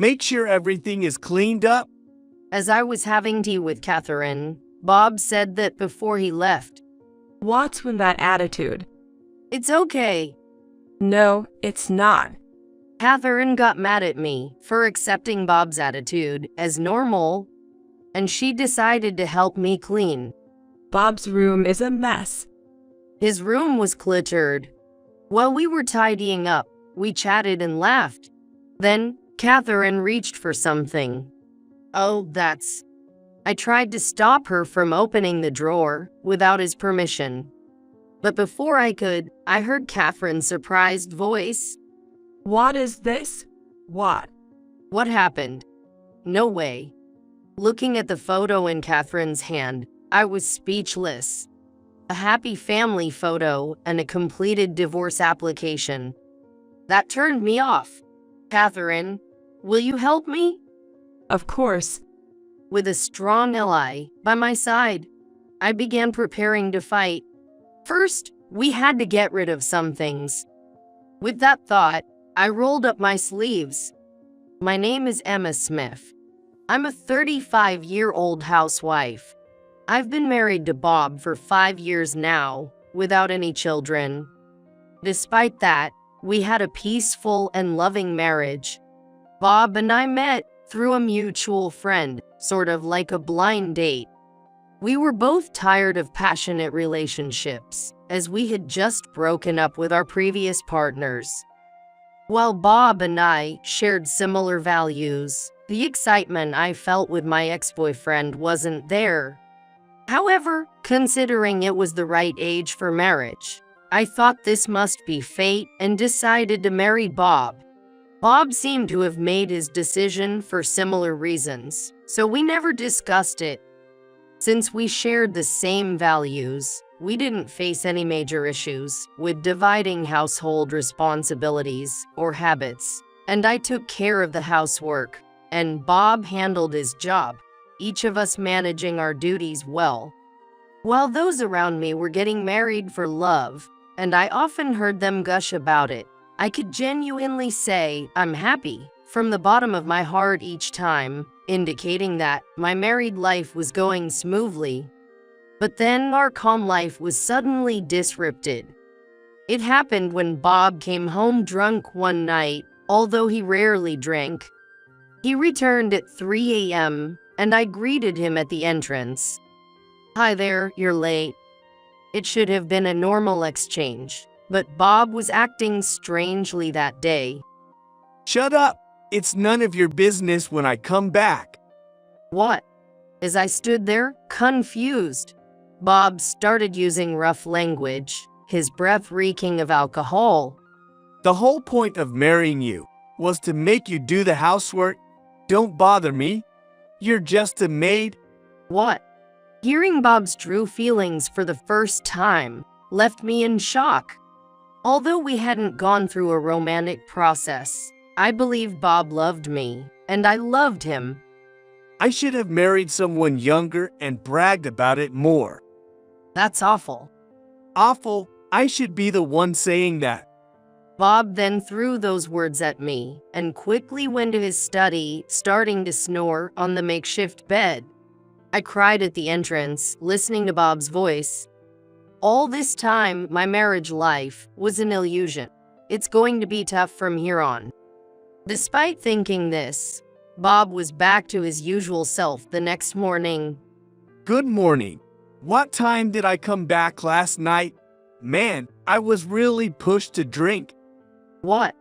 Make sure everything is cleaned up. As I was having tea with Catherine, Bob said that before he left. What's with that attitude? It's okay. No, it's not. Catherine got mad at me for accepting Bob's attitude as normal, and she decided to help me clean. Bob's room is a mess. His room was cluttered. While we were tidying up, we chatted and laughed. Then, Catherine reached for something. I tried to stop her from opening the drawer without his permission. But before I could, I heard Catherine's surprised voice. What is this? What? What happened? No way. Looking at the photo in Catherine's hand, I was speechless. A happy family photo and a completed divorce application. That turned me off. Catherine, will you help me? Of course. With a strong ally by my side, I began preparing to fight. First, we had to get rid of some things. With that thought, I rolled up my sleeves. My name is Emma Smith. I'm a 35-year-old housewife. I've been married to Bob for 5 years now, without any children. Despite that, we had a peaceful and loving marriage. Bob and I met through a mutual friend, sort of like a blind date. We were both tired of passionate relationships, as we had just broken up with our previous partners. While Bob and I shared similar values, the excitement I felt with my ex-boyfriend wasn't there. However, considering it was the right age for marriage, I thought this must be fate and decided to marry Bob. Bob seemed to have made his decision for similar reasons, so we never discussed it. Since we shared the same values, we didn't face any major issues with dividing household responsibilities or habits, and I took care of the housework, and Bob handled his job, each of us managing our duties well. While those around me were getting married for love, and I often heard them gush about it, I could genuinely say I'm happy from the bottom of my heart each time, indicating that my married life was going smoothly. But then our calm life was suddenly disrupted. It happened when Bob came home drunk one night, although he rarely drank. He returned at 3 a.m., and I greeted him at the entrance. "Hi there, you're late." It should have been a normal exchange, but Bob was acting strangely that day. Shut up! It's none of your business when I come back. What? As I stood there, confused, Bob started using rough language, his breath reeking of alcohol. The whole point of marrying you was to make you do the housework. Don't bother me. You're just a maid. What? Hearing Bob's true feelings for the first time left me in shock. Although we hadn't gone through a romantic process, I believe Bob loved me, and I loved him. I should have married someone younger and bragged about it more. That's awful. Awful? I should be the one saying that. Bob then threw those words at me and quickly went to his study, starting to snore on the makeshift bed. I cried at the entrance, listening to Bob's voice. All this time, my marriage life was an illusion. It's going to be tough from here on. Despite thinking this, Bob was back to his usual self the next morning. Good morning. What time did I come back last night? Man, I was really pushed to drink. What?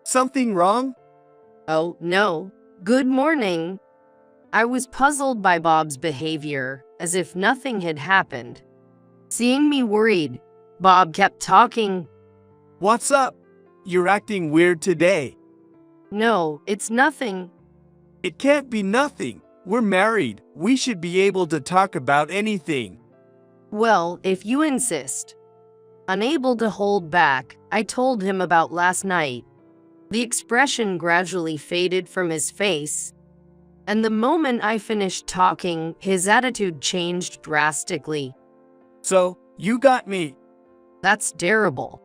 Something wrong? Oh, no. Good morning. I was puzzled by Bob's behavior, as if nothing had happened. Seeing me worried, Bob kept talking. What's up? You're acting weird today. No, it's nothing. It can't be nothing. We're married. We should be able to talk about anything. Well, if you insist. Unable to hold back, I told him about last night. The expression gradually faded from his face, and the moment I finished talking, his attitude changed drastically. So, you got me. That's terrible.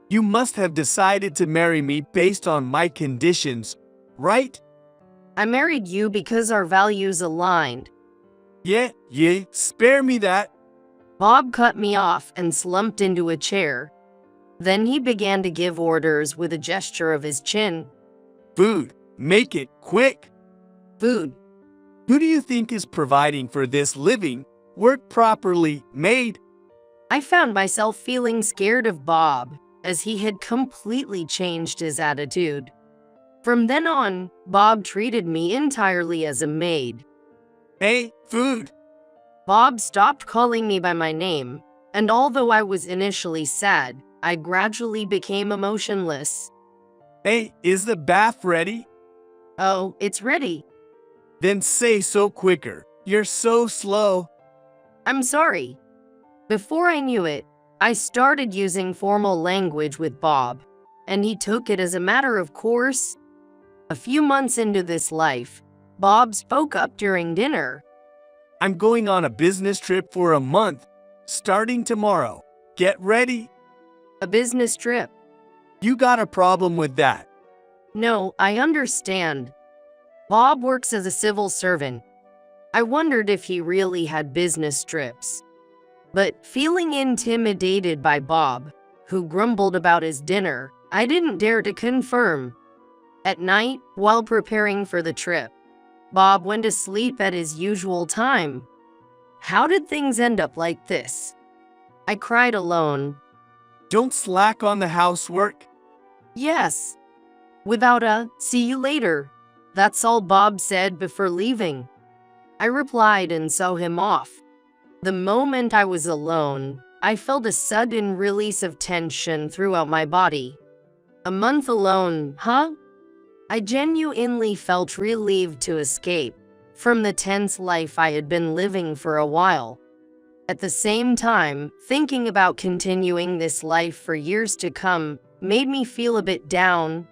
You must have decided to marry me based on my conditions, right? I married you because our values aligned. Yeah, spare me that. Bob cut me off and slumped into a chair. Then he began to give orders with a gesture of his chin. Food, make it quick. Food. Who do you think is providing for this living? Work properly, maid. I found myself feeling scared of Bob, as he had completely changed his attitude. From then on, Bob treated me entirely as a maid. Hey, food. Bob stopped calling me by my name, and although I was initially sad, I gradually became emotionless. Hey, is the bath ready? Oh, it's ready. Then say so quicker. You're so slow. I'm sorry. Before I knew it, I started using formal language with Bob, and he took it as a matter of course. A few months into this life, Bob spoke up during dinner. I'm going on a business trip for a month, starting tomorrow. Get ready. A business trip? You got a problem with that? No, I understand. Bob works as a civil servant. I wondered if he really had business trips. But feeling intimidated by Bob, who grumbled about his dinner, I didn't dare to confirm. At night, while preparing for the trip, Bob went to sleep at his usual time. How did things end up like this? I cried alone. Don't slack on the housework. Yes. Without a "see you later." That's all Bob said before leaving. I replied and saw him off. The moment I was alone, I felt a sudden release of tension throughout my body. A month alone, huh? I genuinely felt relieved to escape from the tense life I had been living for a while. At the same time, thinking about continuing this life for years to come made me feel a bit down.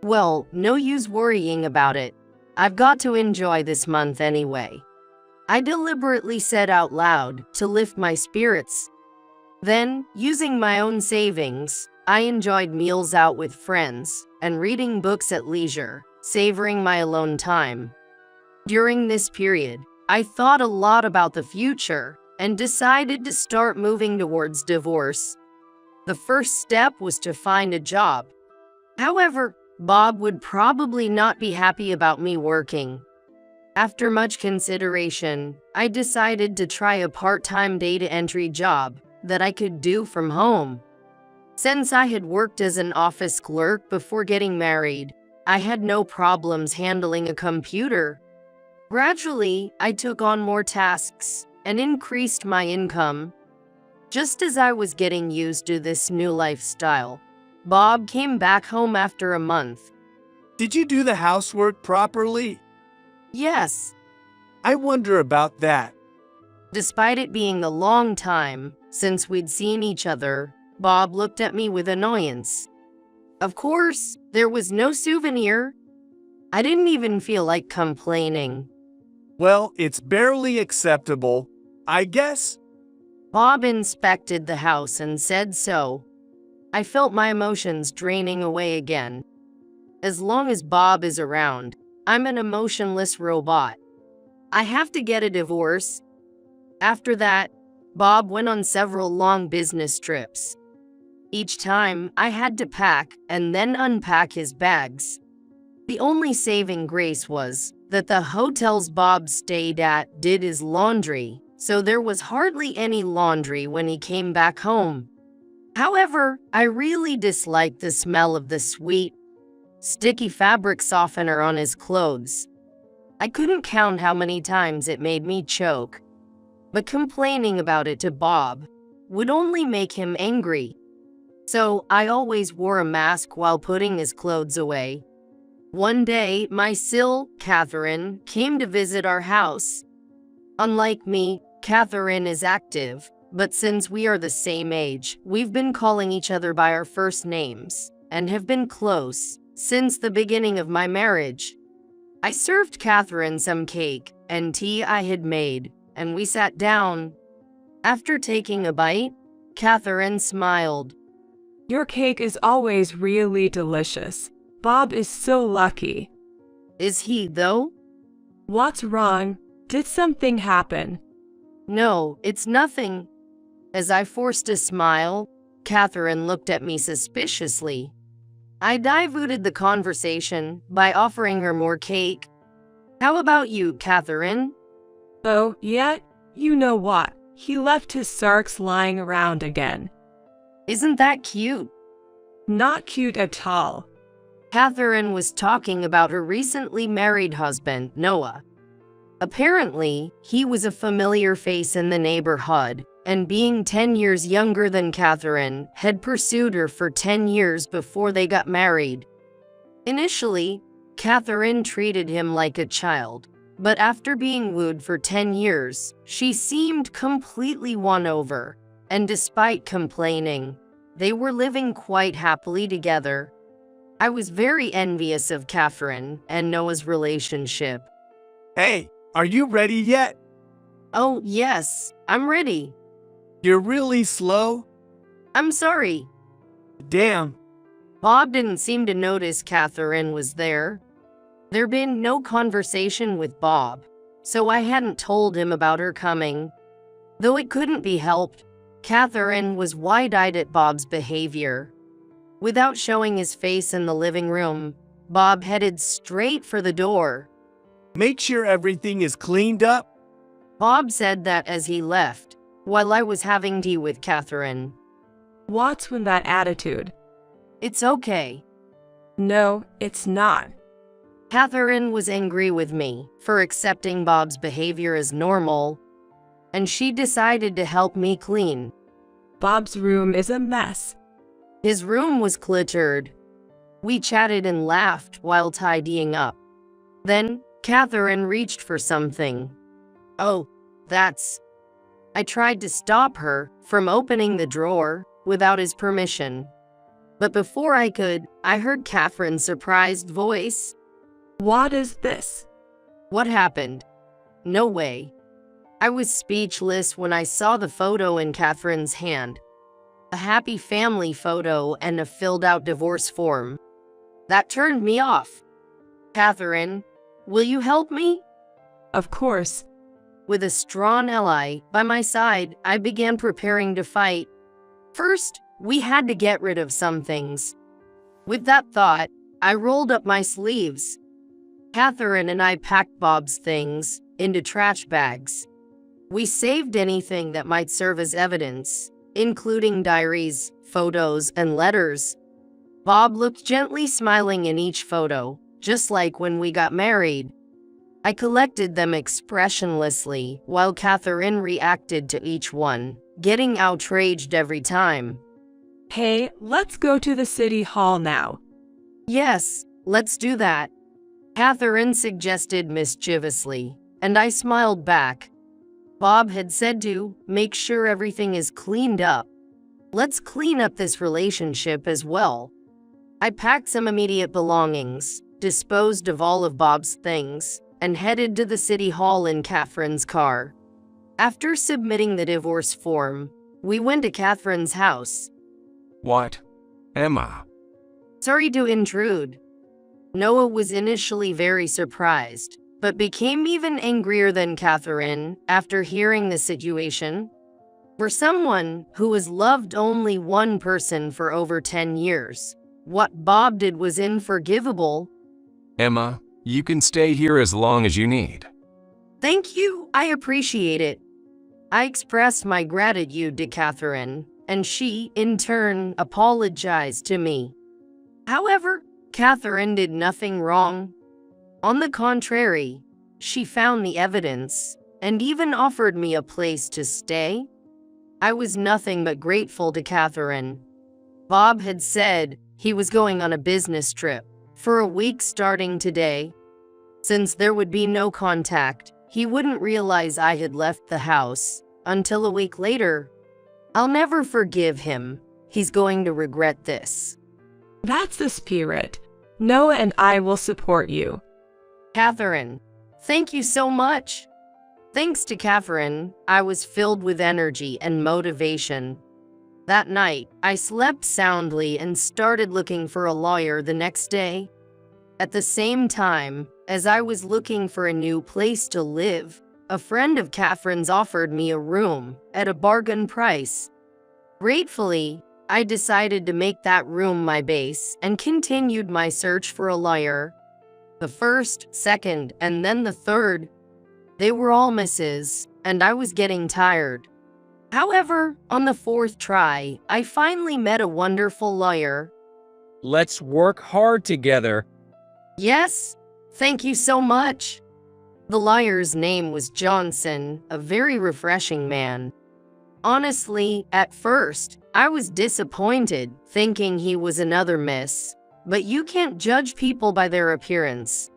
Well, no use worrying about it. I've got to enjoy this month anyway. I deliberately said out loud to lift my spirits. Then, using my own savings, I enjoyed meals out with friends and reading books at leisure, savoring my alone time. During this period, I thought a lot about the future and decided to start moving towards divorce. The first step was to find a job. However, Bob would probably not be happy about me working. After much consideration, I decided to try a part-time data entry job that I could do from home. Since I had worked as an office clerk before getting married, I had no problems handling a computer. Gradually, I took on more tasks and increased my income. Just as I was getting used to this new lifestyle, Bob came back home after a month. Did you do the housework properly? Yes. I wonder about that. Despite it being a long time since we'd seen each other, Bob looked at me with annoyance. Of course, there was no souvenir. I didn't even feel like complaining. Well, it's barely acceptable, I guess. Bob inspected the house and said so. I felt my emotions draining away again. As long as Bob is around, I'm an emotionless robot. I have to get a divorce. After that, Bob went on several long business trips. Each time, I had to pack and then unpack his bags. The only saving grace was that the hotels Bob stayed at did his laundry, so there was hardly any laundry when he came back home. However, I really disliked the smell of the sweet, sticky fabric softener on his clothes. I couldn't count how many times it made me choke. But complaining about it to Bob would only make him angry. So I always wore a mask while putting his clothes away. One day, my sil, Catherine, came to visit our house. Unlike me, Catherine is active, but since we are the same age, we've been calling each other by our first names and have been close since the beginning of my marriage. I served Catherine some cake and tea I had made, and we sat down. After taking a bite, Catherine smiled. Your cake is always really delicious. Bob is so lucky. Is he, though? What's wrong? Did something happen? No, it's nothing. As I forced a smile, Catherine looked at me suspiciously. I diverted the conversation by offering her more cake. How about you, Catherine? Oh, yeah? You know what? He left his socks lying around again. Isn't that cute? Not cute at all. Catherine was talking about her recently married husband, Noah. Apparently, he was a familiar face in the neighborhood, and being 10 years younger than Catherine, had pursued her for 10 years before they got married. Initially, Catherine treated him like a child, but after being wooed for 10 years, she seemed completely won over, and despite complaining, they were living quite happily together. I was very envious of Catherine and Noah's relationship. Hey, are you ready yet? Oh, yes, I'm ready. You're really slow? I'm sorry. Damn. Bob didn't seem to notice Catherine was there. There'd been no conversation with Bob, so I hadn't told him about her coming. Though it couldn't be helped, Catherine was wide-eyed at Bob's behavior. Without showing his face in the living room, Bob headed straight for the door. Make sure everything is cleaned up. Bob said that as he left, while I was having tea with Catherine. What's with that attitude? It's okay. No, it's not. Catherine was angry with me for accepting Bob's behavior as normal, and she decided to help me clean. Bob's room is a mess. His room was cluttered. We chatted and laughed while tidying up. Then, Catherine reached for something. Oh, that's... I tried to stop her from opening the drawer without his permission. But before I could, I heard Catherine's surprised voice. What is this? What happened? No way. I was speechless when I saw the photo in Catherine's hand. A happy family photo and a filled-out divorce form. That turned me off. Catherine, will you help me? Of course. With a strong ally by my side, I began preparing to fight. First, we had to get rid of some things. With that thought, I rolled up my sleeves. Catherine and I packed Bob's things into trash bags. We saved anything that might serve as evidence, including diaries, photos, and letters. Bob looked gently smiling in each photo, just like when we got married. I collected them expressionlessly while Catherine reacted to each one, getting outraged every time. Hey, let's go to the city hall now. Yes, let's do that, Catherine suggested mischievously, and I smiled back. Bob had said to make sure everything is cleaned up. Let's clean up this relationship as well. I packed some immediate belongings, disposed of all of Bob's things, and headed to the city hall in Catherine's car. After submitting the divorce form, we went to Catherine's house. What? Emma? Sorry to intrude. Noah was initially very surprised, but became even angrier than Catherine after hearing the situation. For someone who has loved only one person for over 10 years, what Bob did was unforgivable. Emma, you can stay here as long as you need. Thank you, I appreciate it. I expressed my gratitude to Catherine, and she, in turn, apologized to me. However, Catherine did nothing wrong. On the contrary, she found the evidence and even offered me a place to stay. I was nothing but grateful to Catherine. Bob had said he was going on a business trip for a week starting today. Since there would be no contact, he wouldn't realize I had left the house until a week later. I'll never forgive him. He's going to regret this. That's the spirit. Noah and I will support you. Catherine, thank you so much. Thanks to Catherine, I was filled with energy and motivation. That night, I slept soundly and started looking for a lawyer the next day. At the same time, as I was looking for a new place to live, a friend of Catherine's offered me a room at a bargain price. Gratefully, I decided to make that room my base and continued my search for a lawyer. The first, second, and then the third. They were all misses, and I was getting tired. However, on the fourth try, I finally met a wonderful lawyer. Let's work hard together. Yes, thank you so much. The lawyer's name was Johnson, a very refreshing man. Honestly, at first, I was disappointed, thinking he was another miss. But you can't judge people by their appearance.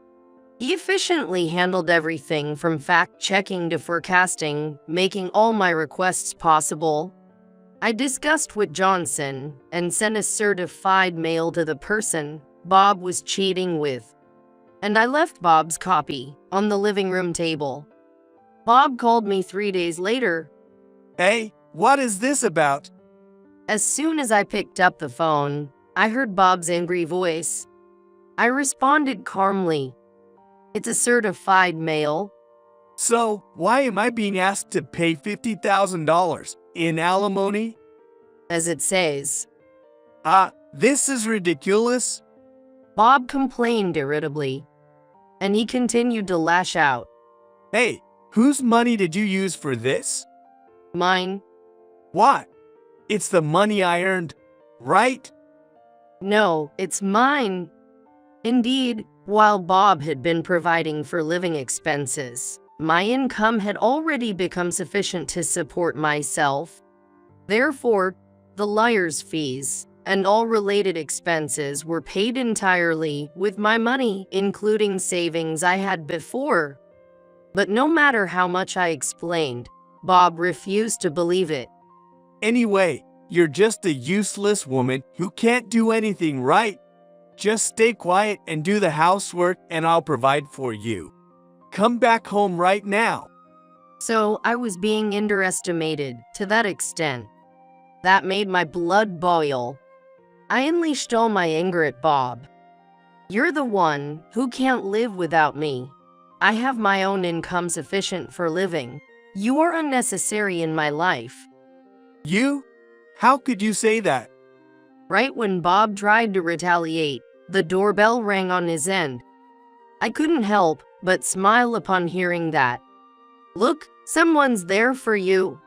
He efficiently handled everything from fact-checking to forecasting, making all my requests possible. I discussed with Johnson and sent a certified mail to the person Bob was cheating with. And I left Bob's copy on the living room table. Bob called me 3 days later. Hey, what is this about? As soon as I picked up the phone, I heard Bob's angry voice. I responded calmly. It's a certified mail. So, why am I being asked to pay $50,000 in alimony? As it says. This is ridiculous. Bob complained irritably, and he continued to lash out. Hey, whose money did you use for this? Mine? What? It's the money I earned, right? No, it's mine. Indeed, while Bob had been providing for living expenses, my income had already become sufficient to support myself. Therefore, the lawyer's fees and all related expenses were paid entirely with my money, including savings I had before. But no matter how much I explained, Bob refused to believe it. Anyway, you're just a useless woman who can't do anything right. Just stay quiet and do the housework and I'll provide for you. Come back home right now. So I was being underestimated to that extent. That made my blood boil. I unleashed all my anger at Bob. You're the one who can't live without me. I have my own income sufficient for living. You are unnecessary in my life. You? How could you say that? Right when Bob tried to retaliate, the doorbell rang on his end. I couldn't help but smile upon hearing that. Look, someone's there for you.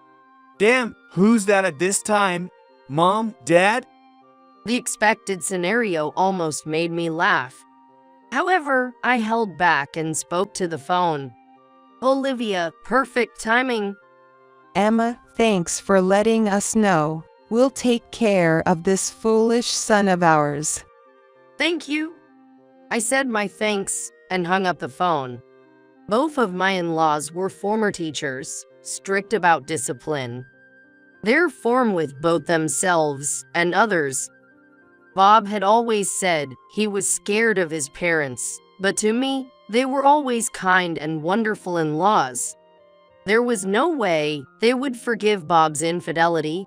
Damn, who's that at this time? Mom? Dad? The expected scenario almost made me laugh. However, I held back and spoke to the phone. Olivia, perfect timing. Emma, thanks for letting us know. We'll take care of this foolish son of ours. Thank you. I said my thanks and hung up the phone. Both of my in-laws were former teachers, strict about discipline. They're firm with both themselves and others. Bob had always said he was scared of his parents, but to me, they were always kind and wonderful in-laws. There was no way they would forgive Bob's infidelity.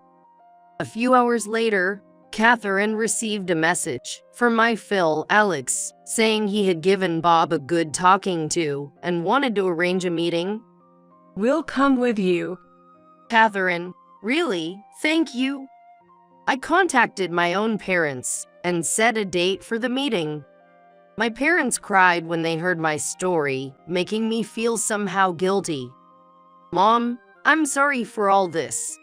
A few hours later, Catherine received a message from my Phil, Alex, saying he had given Bob a good talking to and wanted to arrange a meeting. We'll come with you. Catherine, really? Thank you. I contacted my own parents and set a date for the meeting. My parents cried when they heard my story, making me feel somehow guilty. Mom, I'm sorry for all this.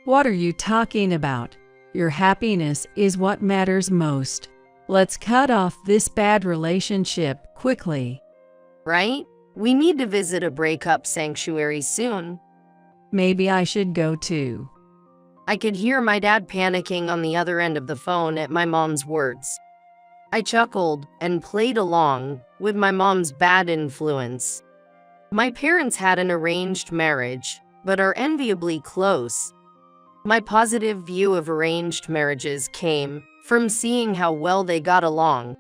What are you talking about? Your happiness is what matters most. Let's cut off this bad relationship quickly. Right? We need to visit a breakup sanctuary soon. Maybe I should go too. I could hear my dad panicking on the other end of the phone at my mom's words. I chuckled and played along with my mom's bad influence. My parents had an arranged marriage, but are enviably close. My positive view of arranged marriages came from seeing how well they got along.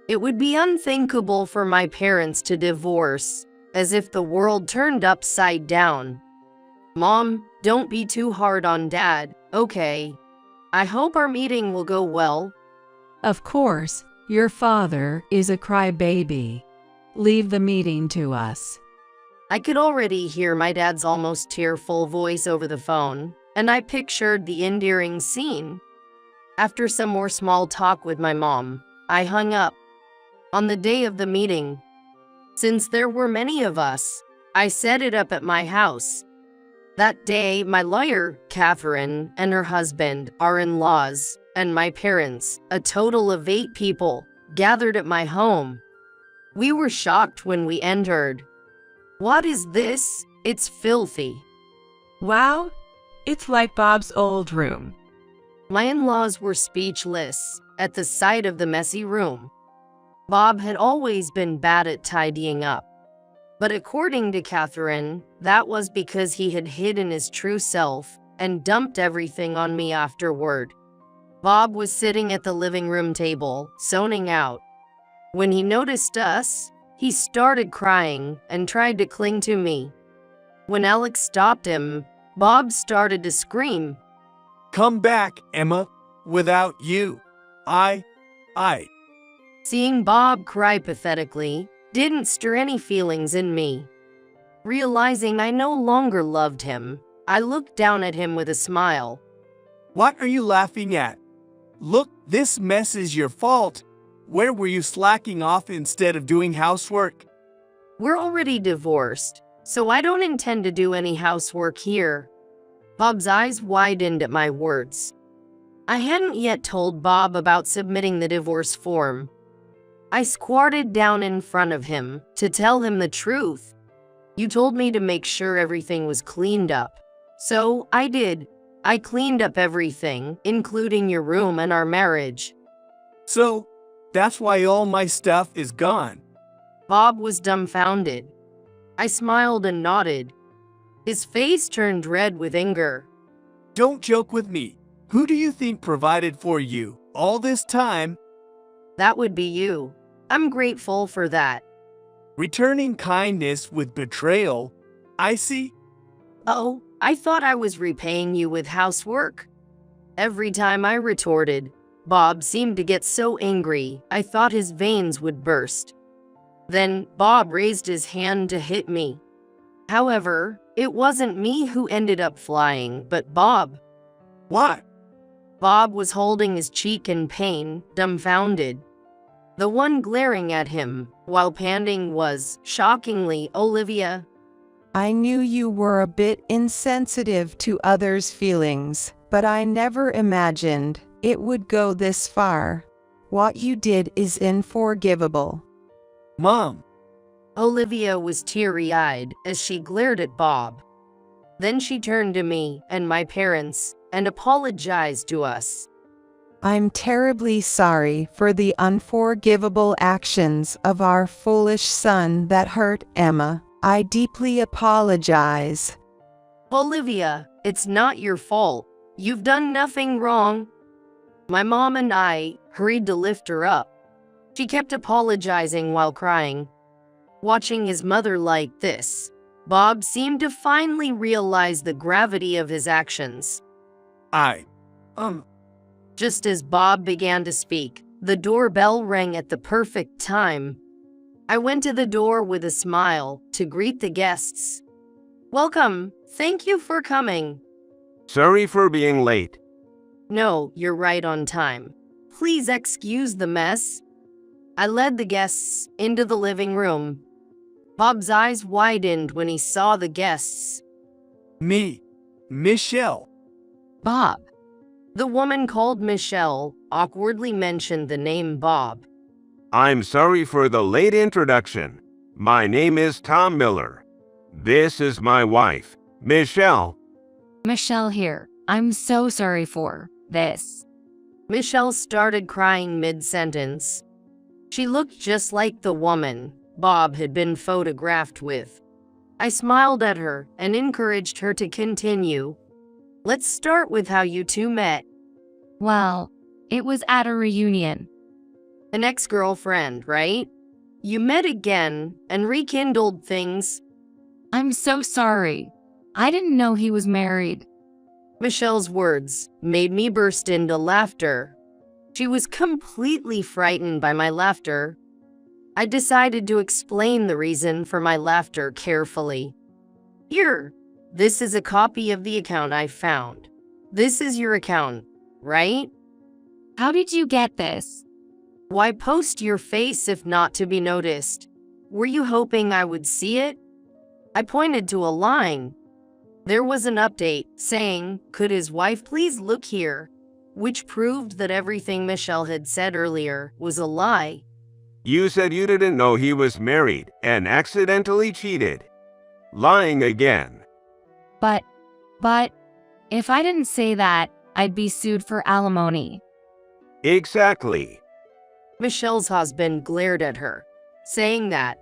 It would be unthinkable for my parents to divorce, as if the world turned upside down. Mom, don't be too hard on Dad, okay? I hope our meeting will go well. Of course, Your father is a crybaby. Leave the meeting to us. I could already hear my dad's almost tearful voice over the phone, and I pictured the endearing scene. After some more small talk with my mom, I hung up. On the day of the meeting, since there were many of us, I set it up at my house. That day, my lawyer, Catherine, and her husband, our in-laws, and my parents, a total of 8 people, gathered at my home. We were shocked when we entered. What is this? It's filthy. Wow, it's like Bob's old room. My in-laws were speechless at the sight of the messy room. Bob had always been bad at tidying up. But according to Catherine, that was because he had hidden his true self and dumped everything on me afterward. Bob was sitting at the living room table, zoning out. When he noticed us, he started crying and tried to cling to me. When Alex stopped him, Bob started to scream. Come back, Emma. Without you, I. Seeing Bob cry pathetically didn't stir any feelings in me. Realizing I no longer loved him, I looked down at him with a smile. What are you laughing at? Look, this mess is your fault. Where were you slacking off instead of doing housework? We're already divorced, so I don't intend to do any housework here. Bob's eyes widened at my words. I hadn't yet told Bob about submitting the divorce form. I squatted down in front of him to tell him the truth. You told me to make sure everything was cleaned up. So I did. I cleaned up everything, including your room and our marriage. So, that's why all my stuff is gone. Bob was dumbfounded. I smiled and nodded. His face turned red with anger. Don't joke with me. Who do you think provided for you all this time? That would be you. I'm grateful for that. Returning kindness with betrayal. I see. Oh, I thought I was repaying you with housework. Every time I retorted, Bob seemed to get so angry I thought his veins would burst. Then Bob raised his hand to hit me. However, it wasn't me who ended up flying, but Bob. What? Bob was holding his cheek in pain, dumbfounded. The one glaring at him, while panting, was, shockingly, Olivia. I knew you were a bit insensitive to others' feelings, but I never imagined it would go this far. What you did is unforgivable. Mom. Olivia was teary-eyed as she glared at Bob. Then she turned to me and my parents and apologized to us. I'm terribly sorry for the unforgivable actions of our foolish son that hurt Emma. I deeply apologize. Olivia, it's not your fault. You've done nothing wrong. My mom and I hurried to lift her up. She kept apologizing while crying. Watching his mother like this, Bob seemed to finally realize the gravity of his actions. Just as Bob began to speak, the doorbell rang at the perfect time. I went to the door with a smile to greet the guests. Welcome. Thank you for coming. Sorry for being late. No, you're right on time. Please excuse the mess. I led the guests into the living room. Bob's eyes widened when he saw the guests. Me. Michelle. Bob. The woman called Michelle awkwardly mentioned the name Bob. I'm sorry for the late introduction. My name is Tom Miller. This is my wife, Michelle. Michelle here. I'm so sorry for this. Michelle started crying mid-sentence. She looked just like the woman Bob had been photographed with. I smiled at her and encouraged her to continue. Let's start with how you two met. Well, it was at a reunion. An ex-girlfriend, right? You met again and rekindled things. I'm so sorry. I didn't know he was married. Michelle's words made me burst into laughter. She was completely frightened by my laughter. I decided to explain the reason for my laughter carefully. Here, this is a copy of the account I found. This is your account, right? How did you get this? Why post your face if not to be noticed? Were you hoping I would see it? I pointed to a line. There was an update saying, "Could his wife please look here?" which proved that everything Michelle had said earlier was a lie. You said you didn't know he was married and accidentally cheated. Lying again. But, if I didn't say that, I'd be sued for alimony. Exactly. Michelle's husband glared at her, saying that.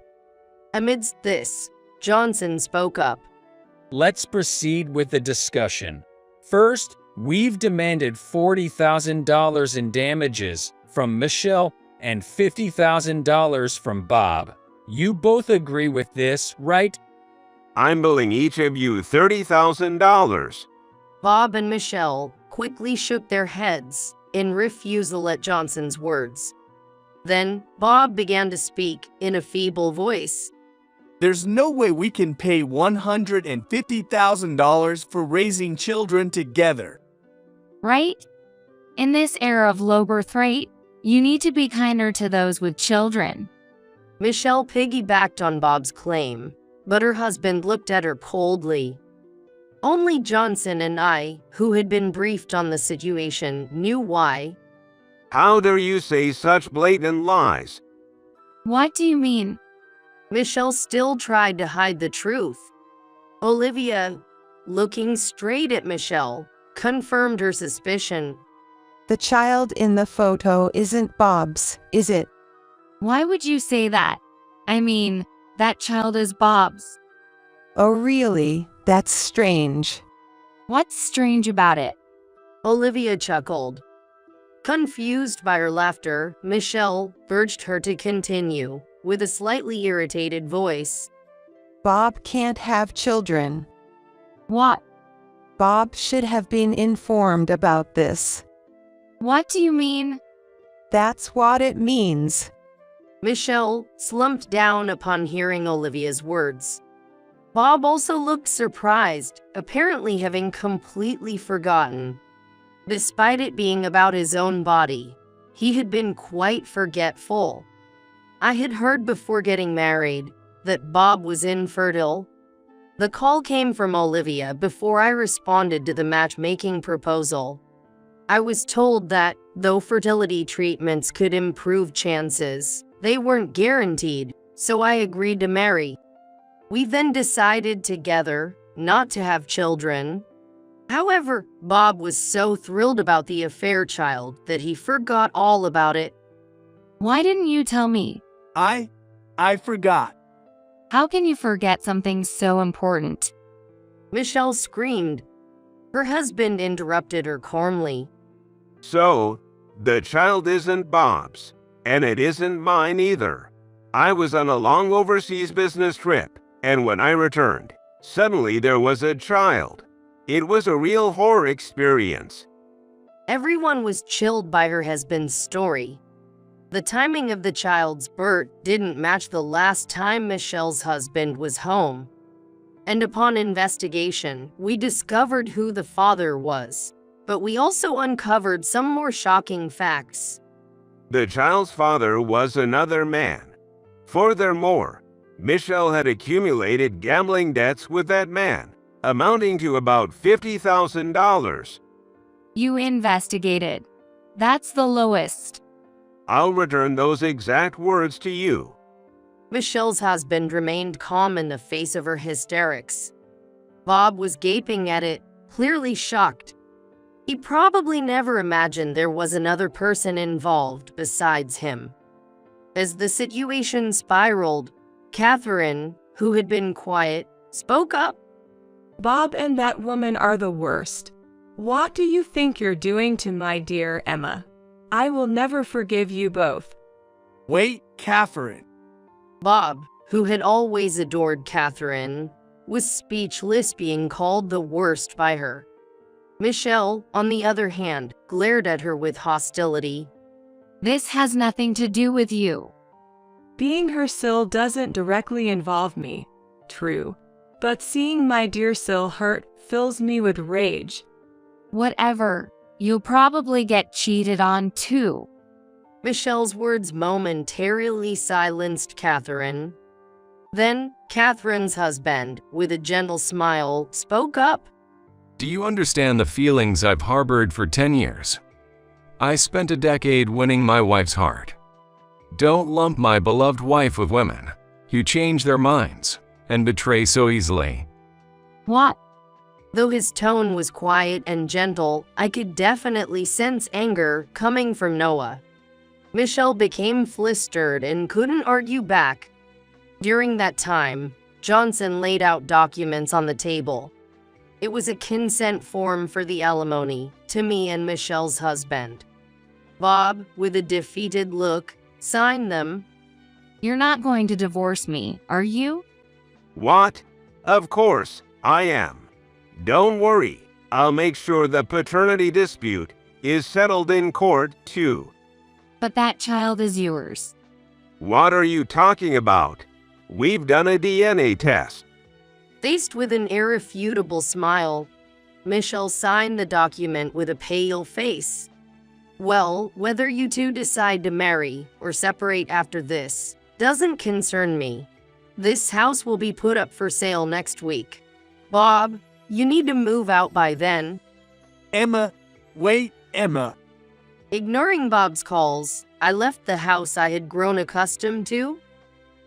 Amidst this, Johnson spoke up. Let's proceed with the discussion. First, we've demanded $40,000 in damages from Michelle and $50,000 from Bob. You both agree with this, right? I'm billing each of you $30,000. Bob and Michelle quickly shook their heads in refusal at Johnson's words. Then, Bob began to speak in a feeble voice. There's no way we can pay $150,000 for raising children together. Right? In this era of low birth rate, you need to be kinder to those with children. Michelle piggybacked on Bob's claim, but her husband looked at her coldly. Only Johnson and I, who had been briefed on the situation, knew why. How dare you say such blatant lies? What do you mean? Michelle still tried to hide the truth. Olivia, looking straight at Michelle, confirmed her suspicion. The child in the photo isn't Bob's, is it? Why would you say that? I mean, that child is Bob's. Oh really? That's strange. What's strange about it? Olivia chuckled. Confused by her laughter, Michelle urged her to continue, with a slightly irritated voice. Bob can't have children. What? Bob should have been informed about this. What do you mean? That's what it means. Michelle slumped down upon hearing Olivia's words. Bob also looked surprised, apparently having completely forgotten. Despite it being about his own body, he had been quite forgetful. I had heard before getting married that Bob was infertile. The call came from Olivia before I responded to the matchmaking proposal. I was told that, though fertility treatments could improve chances, they weren't guaranteed, so I agreed to marry. We then decided together not to have children. However, Bob was so thrilled about the affair child that he forgot all about it. Why didn't you tell me? I forgot. How can you forget something so important? Michelle screamed. Her husband interrupted her calmly. So, the child isn't Bob's, and it isn't mine either. I was on a long overseas business trip, and when I returned, suddenly there was a child. It was a real horror experience. Everyone was chilled by her husband's story. The timing of the child's birth didn't match the last time Michelle's husband was home. And upon investigation, we discovered who the father was. But we also uncovered some more shocking facts. The child's father was another man. Furthermore, Michelle had accumulated gambling debts with that man, amounting to about $50,000. You investigated. That's the lowest. I'll return those exact words to you. Michelle's husband remained calm in the face of her hysterics. Bob was gaping at it, clearly shocked. He probably never imagined there was another person involved besides him. As the situation spiraled, Catherine, who had been quiet, spoke up. Bob and that woman are the worst. What do you think you're doing to my dear Emma? I will never forgive you both. Wait, Catherine. Bob, who had always adored Catherine, was speechless, being called the worst by her. Michelle, on the other hand, glared at her with hostility. This has nothing to do with you. Being her Syl doesn't directly involve me, true, but seeing my dear Syl hurt fills me with rage. Whatever. You'll probably get cheated on too. Michelle's words momentarily silenced Catherine. Then, Catherine's husband, with a gentle smile, spoke up. Do you understand the feelings I've harbored for 10 years? I spent a decade winning my wife's heart. Don't lump my beloved wife with women who change their minds and betray so easily. What? Though his tone was quiet and gentle, I could definitely sense anger coming from Noah. Michelle became flustered and couldn't argue back. During that time, Johnson laid out documents on the table. It was a consent form for the alimony to me and Michelle's husband. Bob, with a defeated look, signed them. You're not going to divorce me, are you? What? Of course, I am. Don't worry, I'll make sure the paternity dispute is settled in court, too. But that child is yours. What are you talking about? We've done a DNA test. Faced with an irrefutable smile, Michelle signed the document with a pale face. Well, whether you two decide to marry or separate after this doesn't concern me. This house will be put up for sale next week. Bob, you need to move out by then. Emma, wait, Emma. Ignoring Bob's calls, I left the house I had grown accustomed to.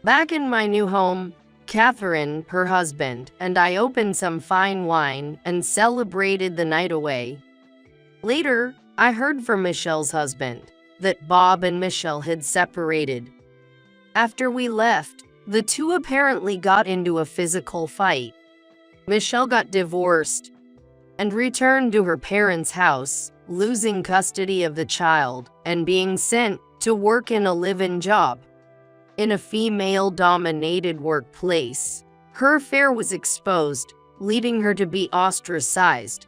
Back in my new home, Catherine, her husband, and I opened some fine wine and celebrated the night away. Later, I heard from Michelle's husband that Bob and Michelle had separated. After we left, the two apparently got into a physical fight. Michelle got divorced and returned to her parents' house, losing custody of the child and being sent to work in a live-in job. In a female-dominated workplace, her affair was exposed, leading her to be ostracized.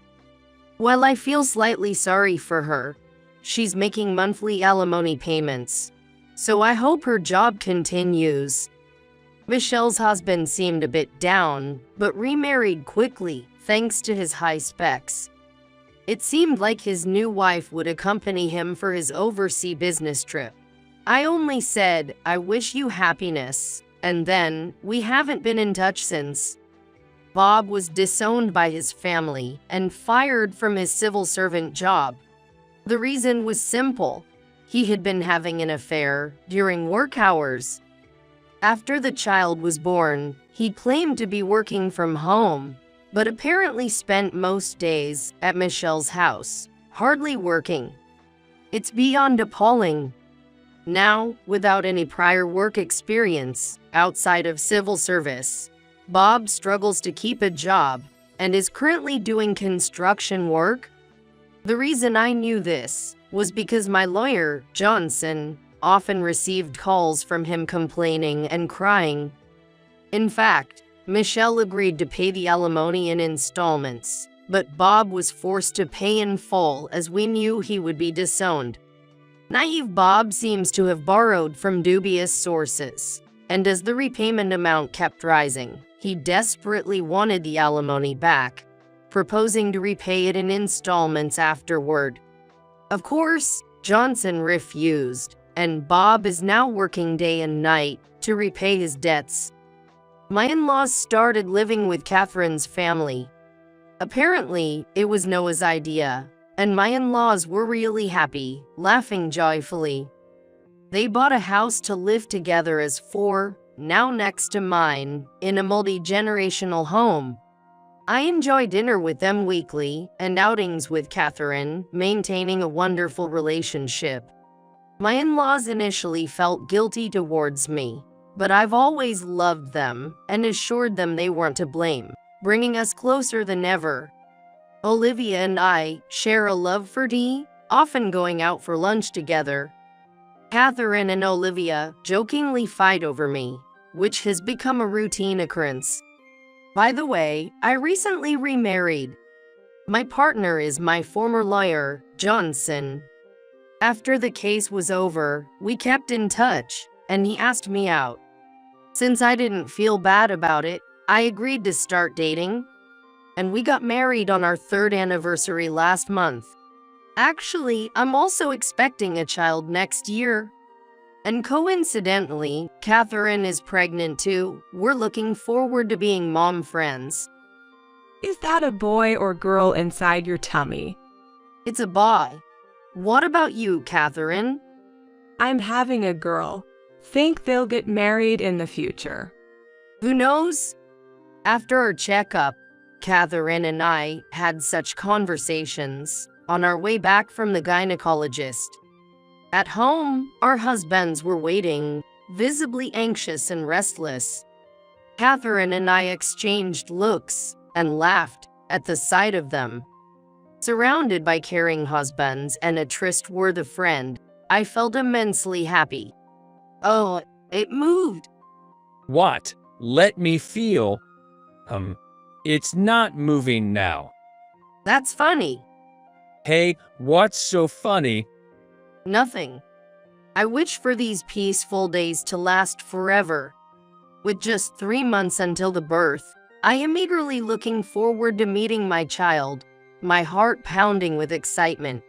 While I feel slightly sorry for her, she's making monthly alimony payments, so I hope her job continues. Michelle's husband seemed a bit down, but remarried quickly thanks to his high specs. It seemed like his new wife would accompany him for his overseas business trip. I only said, I wish you happiness, and then we haven't been in touch since. Bob was disowned by his family and fired from his civil servant job. The reason was simple. He had been having an affair during work hours. After the child was born, he claimed to be working from home, but apparently spent most days at Michelle's house, hardly working. It's beyond appalling. Now, without any prior work experience outside of civil service, Bob struggles to keep a job and is currently doing construction work. The reason I knew this was because my lawyer, Johnson, often received calls from him complaining and crying. In fact, Michelle agreed to pay the alimony in installments, but Bob was forced to pay in full as we knew he would be disowned. Naive Bob seems to have borrowed from dubious sources, and as the repayment amount kept rising, he desperately wanted the alimony back, proposing to repay it in installments afterward. Of course, Johnson refused, and Bob is now working day and night to repay his debts. My in-laws started living with Catherine's family. Apparently, it was Noah's idea, and my in-laws were really happy, laughing joyfully. They bought a house to live together as four, now next to mine, in a multi-generational home. I enjoy dinner with them weekly and outings with Catherine, maintaining a wonderful relationship. My in-laws initially felt guilty towards me, but I've always loved them and assured them they weren't to blame, bringing us closer than ever. Olivia and I share a love for tea, often going out for lunch together. Catherine and Olivia jokingly fight over me, which has become a routine occurrence. By the way, I recently remarried. My partner is my former lawyer, Johnson. After the case was over, we kept in touch, and he asked me out. Since I didn't feel bad about it, I agreed to start dating, and we got married on our 3rd anniversary last month. Actually, I'm also expecting a child next year. And coincidentally, Catherine is pregnant too. We're looking forward to being mom friends. Is that a boy or girl inside your tummy? It's a boy. What about you, Catherine? I'm having a girl. Think they'll get married in the future. Who knows? After our checkup, Catherine and I had such conversations on our way back from the gynecologist. At home, our husbands were waiting, visibly anxious and restless. Catherine and I exchanged looks and laughed at the sight of them. Surrounded by caring husbands and a trustworthy friend, I felt immensely happy. Oh, it moved. What? Let me feel. It's not moving now. That's funny. Hey, what's so funny? Nothing. I wish for these peaceful days to last forever. With just 3 months until the birth, I am eagerly looking forward to meeting my child, my heart pounding with excitement.